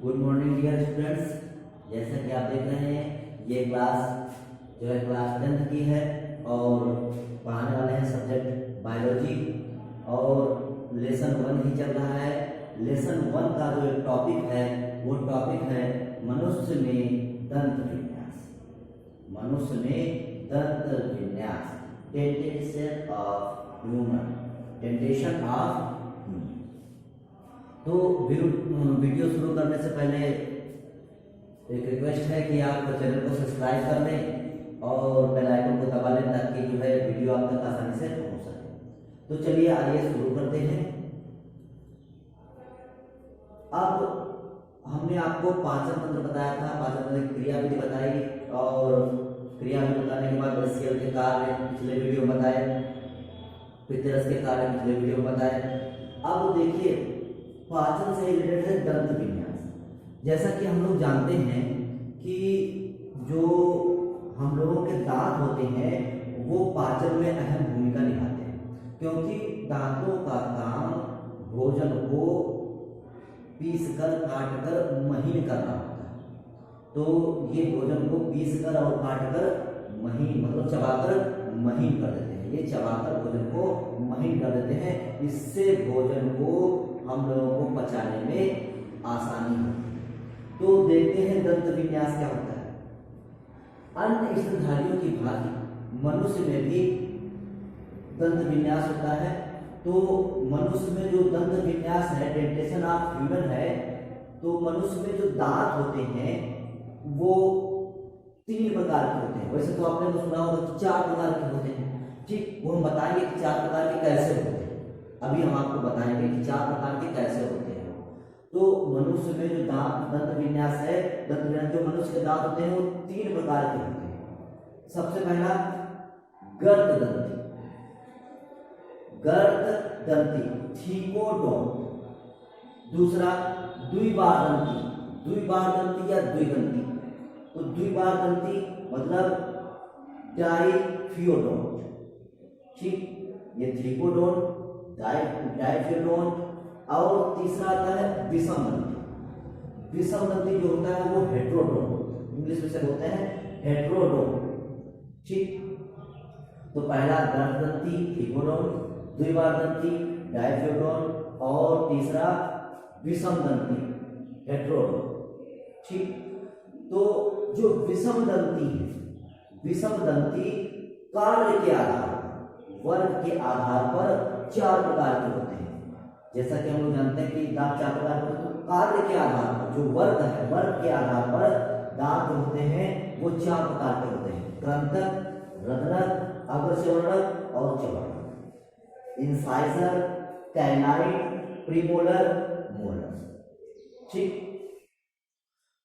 Good morning dear students. जैसा कि आप देख रहे हैं ये क्लास जो है क्लास 10th की है और पढ़ाने वाले हैं सब्जेक्ट बायोलॉजी और लेसन 1 ही चल रहा है। लेसन 1 का जो टॉपिक है वो टॉपिक है मनुष्य में दंत विन्यास। मनुष्य में दंत विन्यास, dentition of human, dentition of human. तो वीडियो शुरू करने से पहले एक रिक्वेस्ट है कि आप चैनल को सब्सक्राइब कर लें और बेल आइकन को दबा लें ताकि जो है वीडियो आप तक आसानी से पहुंच सके। तो चलिए आइए शुरू करते हैं। अब हमने आपको पाचन तंत्र बताया था, पाचन तंत्र की क्रिया विधि बताई और क्रिया विधि बताने के बाद सेल के कार्य पिछले वीडियो में बताए, पित्तरस के कार्य पिछले वीडियो में बताए। अब देखिए पाचन से रिलेटेड है दंत विन्यास। जैसा कि हम लोग जानते हैं कि जो हम लोगों के दांत होते हैं वो पाचन में अहम भूमिका निभाते हैं, क्योंकि दांतों का काम भोजन को पीसकर काटकर महीन करना होता है। तो ये भोजन को पीसकर और काटकर महीन मतलब चबाकर महीन कर देते हैं। ये चबाकर भोजन को महीन कर देते हैं, इससे भोजन को हम लोगों को पचाने में आसानी होती है। तो देखते हैं दंत विन्यास क्या होता है। अन्य स्तनधारियों की भांति मनुष्य में भी दंत विन्यास होता है। तो मनुष्य में जो दंत विन्यास है, डेंटेशन ऑफ ह्यूमन है, तो मनुष्य में जो दांत होते हैं वो 3 प्रकार के होते हैं। वैसे तो आपने सुना होगा कि 4 प्रकार के होते हैं, ठीक। वो हम बताएंगे कि 4 प्रकार के कैसे होते हैं। अभी हम आपको बताएंगे कि 4 प्रकार के कैसे होते हैं। तो मनुष्य में जो दंत विन्यास है, दंत विन्यास जो मनुष्य के दांत होते हैं वो 3 प्रकार के होते हैं। सबसे पहला गर्त दंती, गर्त दंती थीकोडोंट। दूसरा द्विबार दंती, द्विबार दंती या द्विदंती। तो द्विबार दंती मतलब डाइफियोडोंट, ठीक। ये थीकोडोंट, डाइफियोडोंट। और तीसरा आता है विषम दंती। विषम दंती जो होता है वो हेट्रोडोंट, इंग्लिश में से बोलते हैं हेट्रोडोंट, ठीक। तो पहला गर्त दंती थीकोडोंट, द्विबार दंती डाइफियोडोंट और तीसरा विषम दंती हेट्रोडोंट, ठीक। तो जो विषम दंती है, विषम दंती कार्य के आधार पर, वर्ग के आधार पर 4 प्रकार के होते हैं। जैसा कि हम लोग जानते हैं कि दांत 4 प्रकार के होते हैं। तो कार्य के आधार पर जो वर्ग है, वर्ग के आधार पर दांत होते हैं वो 4 प्रकार के होते हैं। कृंतक, रंध्रक, अग्रचर्वणक और चर्वणक। इंसाइजर, कैनाइन, प्रीमोलर, मोलर, ठीक।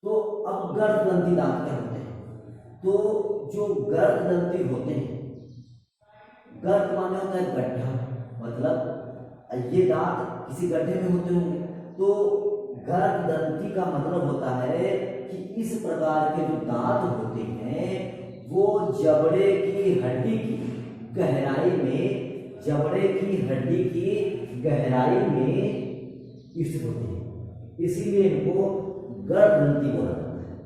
तो अब गर्ददंती दांत क्या होते हैं। तो जो गर्ददंती होते हैं, गर्द माने होता है गड्ढा, मतलब ये दांत किसी गड्ढे में होते होंगे। तो गर्ददंती का मतलब होता है कि इस प्रकार के जो दांत होते हैं वो जबड़े की हड्डी की गहराई में, जबड़े की हड्डी की गहराई में स्थित होते हैं। इसीलिए इनको गर्ददंती बोला जाता है।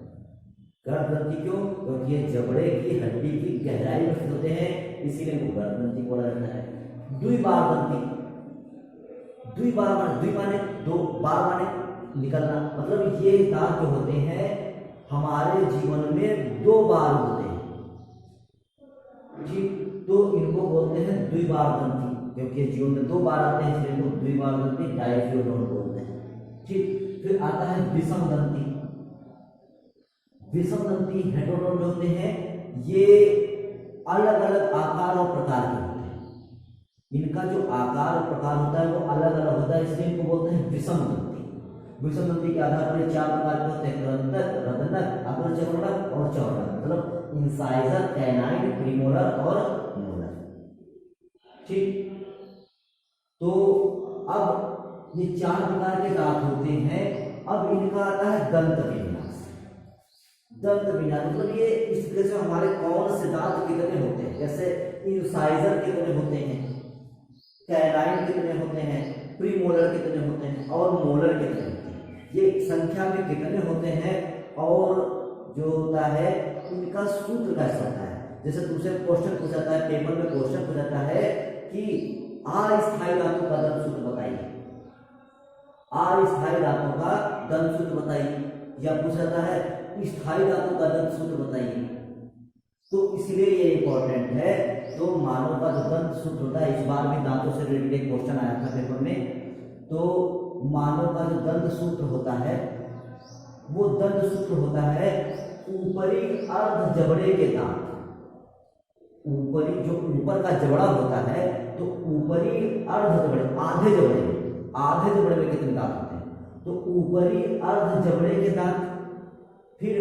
गर्ददंती क्यों? क्योंकि ये जबड़े की हड्डी की गहराई में स्थित होते हैं, इसीलिए इनको गर्ददंती बोला जाता है। द्विबार दंती, द्विबार माने, द्वि माने 2, बार माने निकलना, मतलब ये दांत जो होते हैं हमारे जीवन में 2 बार होते हैं, ठीक। तो इनको बोलते हैं द्विबार दंती, क्योंकि जीवन में 2 बार आते हैं इसलिए इनको द्विबार दंती डाइफियोडोंट बोलते हैं, ठीक। फिर आता है विषम दंती। विषम दंती हेट्रोडोंट होते हैं, ये अलग अलग आकार और प्रकार के होते हैं। इनका जो आकार और प्रकार होता है वो अलग अलग होता है, इसलिए इनको बोलते हैं विषम दंती। विषम दंती के आधार पर 4 प्रकार के होते हैं। कृंतक, रंध्रक, अग्रचर्वणक और चर्वणक, मतलब इंसाइजर, कैनाइन, प्रीमोलर और मोलर, ठीक। तो अब ये 4 प्रकार के दांत होते हैं। अब इनका आता है दंत विन्यास। दंत विन्यास मतलब ये इस तरह से हमारे कौन से दांत कितने होते हैं, जैसे इंसाइजर कितने होते हैं, कैनाइन कितने होते हैं, प्रीमोलर कितने होते हैं और मोलर कितने होते हैं। ये संख्या में कितने होते हैं और जो होता है उनका सूत्र कैसा होता है। जैसे तुमसे क्वेश्चन पूछा जाता है, पेपर में क्वेश्चन पूछा जाता है कि अस्थायी धातु का दंत सूत्र बताइए, अस्थायी धातु का दंत सूत्र बताइए, या पूछा जाता है स्थायी धातु का दंत सूत्र बताइए। तो इसलिए ये इंपॉर्टेंट है। तो मानव का जो दंत सूत्र होता है, इस बार भी दांतों से रिलेटेड क्वेश्चन आया था पेपर में। तो मानव का जो दंत सूत्र होता है वो दंत सूत्र होता है ऊपरी अर्ध जबड़े के दांत। ऊपरी जो ऊपर का जबड़ा होता है, तो ऊपरी अर्ध जबड़े, आधे जबड़े में कितने दांत होते हैं? तो ऊपरी अर्ध जबड़े के दांत, फिर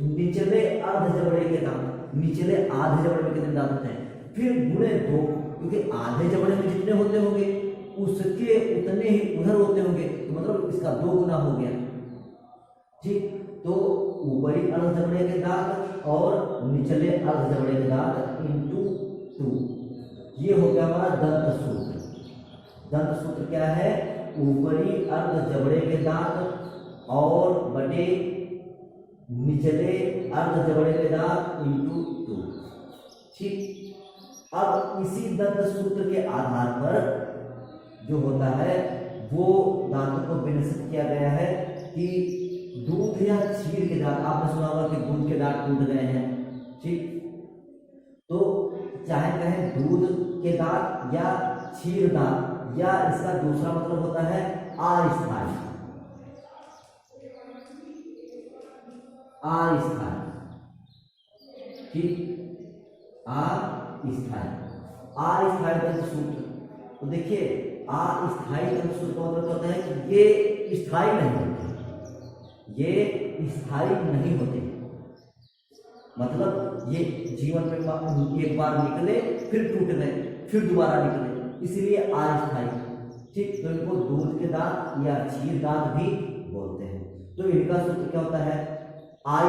निचले अर्ध जबड़े के दांत, निचले आधे जबड़े में कितने दांत होते हैं, फिर गुणे 2, क्योंकि आधे जबड़े में जितने होते होंगे उसके उतने ही उधर होते होंगे, तो मतलब इसका 2 गुना हो गया। ठीक, तो ऊपरी अर्ध जबड़े के दांत और निचले अर्ध जबड़े के दांत इंटू 2, ये हो गया हमारा दंत सूत्र। दंत सूत्र क्या है? ऊपरी अर्ध जबड़े के दांत और बटे निचले अर्ध जबड़े के दांत इंटू 2। ठीक, अब इसी दंत सूत्र के आधार पर जो होता है वो दांतों को विन्यासित किया गया है कि दूध या क्षीर के दांत, आपने सुना होगा कि दूध के दांत टूट गए हैं। ठीक, तो चाहे कहें दूध के दांत या क्षीर दांत, या इसका दूसरा मतलब होता है अस्थायी। ठीक, अस्थायी दंत सूत्र। तो देखिए अस्थायी दंत सूत्र का मतलब होता है कि ये स्थायी नहीं होते, ये स्थायी नहीं होते, मतलब ये जीवन में एक बार निकले फिर टूट गए फिर दोबारा निकले, इसलिए अस्थायी। ठीक, तो इनको दूध के दांत या क्षीर दांत भी बोलते हैं। तो इनका सूत्र क्या होता है? आई,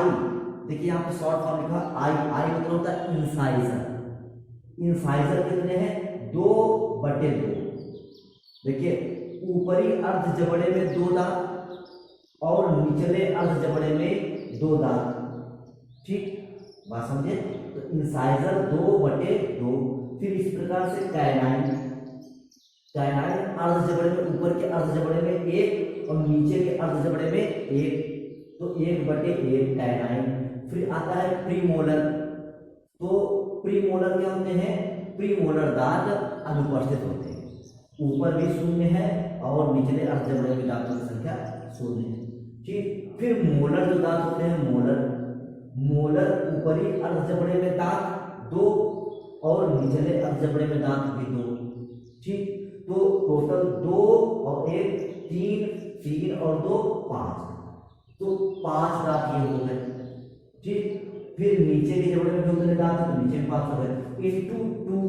देखिए यहाँ पे शॉर्ट फॉर्म लिखा आई मतलब होता है इंसाइजर। इंसाइजर कितने हैं? 2/2। देखिए ऊपरी अर्ध जबड़े में 2 दांत और निचले अर्ध जबड़े में 2 दांत। ठीक, बात समझे? तो इंसाइजर 2/2। फिर इस प्रकार से कैनाइन अर्ध जबड़े में, ऊपर के अर्ध जबड़े में 1 और नीचे के अर्ध जबड़े में 1, तो 1/1 कैनाइन। फिर आता है प्रीमोलर। तो प्रीमोलर क्या होते हैं? प्रीमोलर दांत अनुपस्थित होते हैं, ऊपर भी 0 है और निचले अर्ध जबड़े में दांतों की संख्या 0 है। ठीक, फिर मोलर जो दांत होते हैं, मोलर ऊपरी अर्ध जबड़े में दांत 2 और निचले अर्ध जबड़े में दांत भी 2। ठीक, तो टोटल 2 और 1 3 और 2 5, तो 5 दांत ये हो गए। ठीक, फिर नीचे के जबड़े में भी उतने दांत है, तो नीचे में 5 हो गए इंटू 2,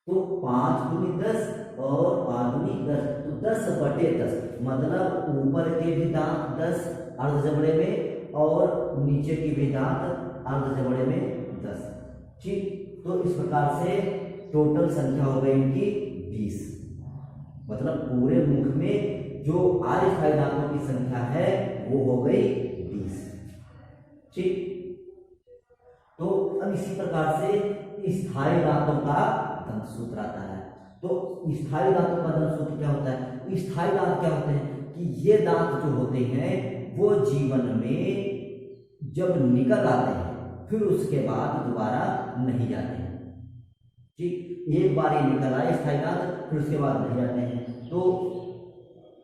तो 5 दूनी 10 और 5 दूनी 10, तो 10/10, मतलब ऊपर के भी दांत 10 अर्ध जबड़े में और नीचे की भी दांत अर्ध जबड़े में 10। ठीक, तो इस प्रकार से टोटल संख्या हो गई इनकी 20, मतलब पूरे मुख में जो अस्थायी दांतों की संख्या है वो हो गई 20। ठीक, तो अब इसी प्रकार से स्थायी दांतों का दंत सूत्र आता है। तो स्थायी दांतों का दंत सूत्र क्या होता है? स्थायी दांत क्या होते हैं कि ये दांत जो होते हैं वो जीवन में जब निकल आते हैं फिर उसके बाद दोबारा नहीं जाते हैं। ठीक, एक बार ये निकल आए स्थायी दांत, फिर उसके बाद नहीं जाते हैं। तो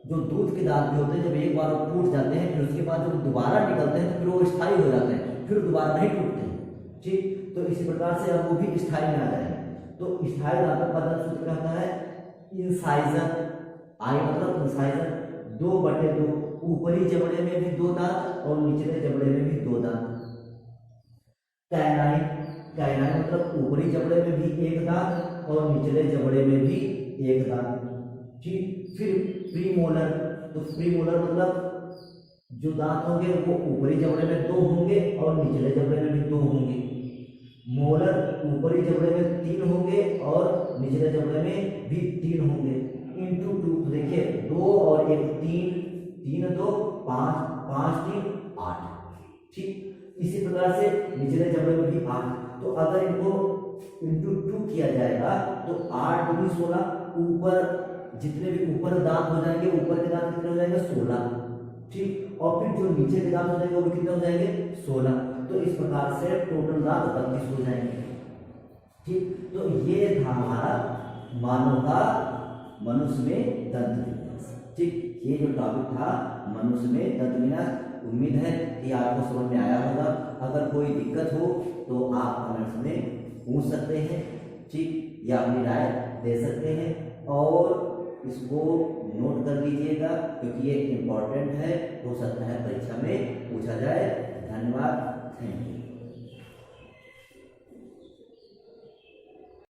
जो दूध के दांत भी होते हैं, जब एक बार वो टूट जाते हैं फिर उसके बाद जब दोबारा निकलते हैं तो फिर वो स्थायी हो जाते हैं, फिर दोबारा नहीं टूटते हैं। ठीक, तो इसी प्रकार से अब वो भी स्थायी में आ जाए। तो स्थायी दांतों का दंत सूत्र क्या होता है? इंसाइजर, आई मतलब इंसाइजर 2/2, ऊपरी जबड़े में भी 2 दांत और निचले जबड़े में भी 2 दांत। कैनाइन मतलब ऊपरी जबड़े में भी 1 दांत और निचले जबड़े में भी 1 दांत। ठीक, फिर प्रीमोलर, तो प्रीमोलर मतलब जो दांत होंगे वो ऊपरी जबड़े में 2 होंगे और निचले जबड़े में भी 2 होंगे। मोलर ऊपरी जबड़े में 3 होंगे और निचले जबड़े में भी 3 होंगे इंटू 2। देखिए 2 और 1 3, 3 2 5, 5 3 8। ठीक, इसी प्रकार से निचले जबड़े में भी 8। तो अगर इनको इंटू 2 किया जाएगा तो 8 दूनी 16, ऊपर जितने भी ऊपर दांत हो जाएंगे, ऊपर के दांत कितने हो जाएंगे 16। ठीक, और फिर जो नीचे के दांत हो जाएंगे वो भी कितने हो जाएंगे 16। तो इस प्रकार से टोटल दांत 32 हो जाएंगे। ठीक, तो ये था हमारा मानव का मनुष्य में दंत विन्यास। ठीक, ये जो टॉपिक था मनुष्य में दंत विन्यास, उम्मीद है कि आपको समझ में आया होगा। अगर कोई दिक्कत हो तो आप कमेंट्स में पूछ सकते हैं। ठीक, या अपनी राय दे सकते हैं और इसको नोट कर लीजिएगा क्योंकि ये इम्पोर्टेंट है, हो सकता है परीक्षा में पूछा जाए। धन्यवाद, थैंक यू।